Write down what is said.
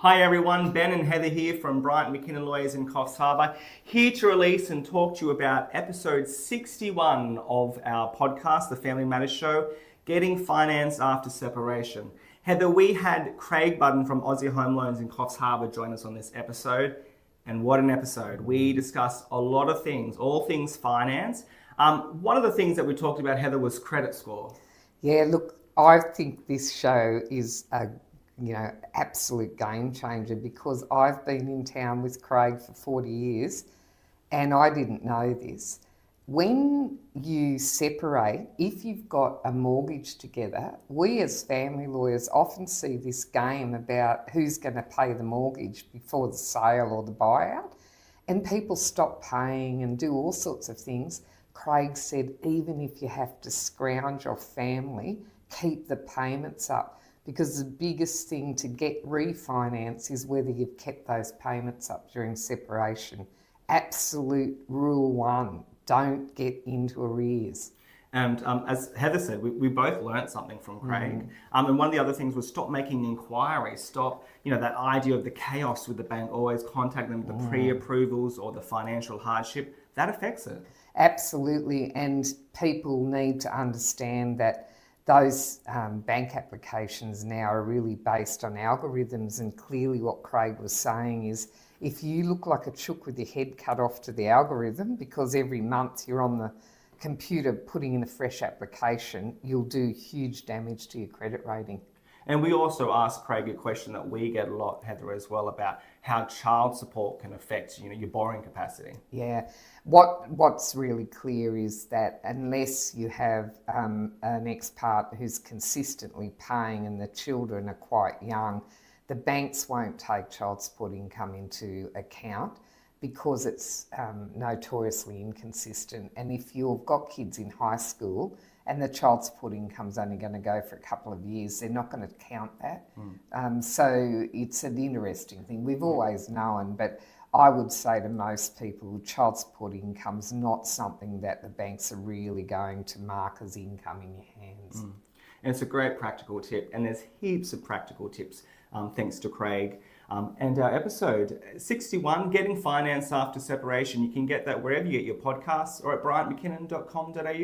Hi everyone, Ben and Heather here from Bryant McKinnon Lawyers in Coffs Harbour, here to release and talk to you about episode 61 of our podcast, The Family Matters Show, Getting Finance After Separation. Heather, we had Craig Budden from Aussie Home Loans in Coffs Harbour join us on this episode, and what an episode. We discussed a lot of things, all things finance. One of the things that we talked about, Heather, was credit score. Yeah, look, I think this show is a absolute game changer because I've been in town with Craig for 40 years and I didn't know this. When you separate, if you've got a mortgage together, we as family lawyers often see this game about who's going to pay the mortgage before the sale or the buyout, and people stop paying and do all sorts of things. Craig said, even if you have to scrounge off family, keep the payments up, because the biggest thing to get refinance is whether you've kept those payments up during separation. Absolute rule one, don't get into arrears. And as Heather said, we both learnt something from Craig. And one of the other things was stop making inquiries. Stop, that idea of the chaos with the bank, always contact them with the pre-approvals or the financial hardship. That affects it. Absolutely. And people need to understand that those bank applications now are really based on algorithms, and clearly what Craig was saying is if you look like a chook with your head cut off to the algorithm because every month you're on the computer putting in a fresh application, you'll do huge damage to your credit rating. And we also asked Craig a question that we get a lot, Heather, as well, about how child support can affect, your borrowing capacity. Yeah. What's really clear is that unless you have an ex-partner who's consistently paying and the children are quite young, the banks won't take child support income into account because it's notoriously inconsistent. And if you've got kids in high school and the child support income's only going to go for a couple of years, they're not going to count that. So it's an interesting thing. We've always known, but I would say to most people, child support income's not something that the banks are really going to mark as income in your hands. And it's a great practical tip, and there's heaps of practical tips thanks to Craig. And our episode 61, Getting Finance After Separation, you can get that wherever you get your podcasts or at bryantmckinnon.com.au.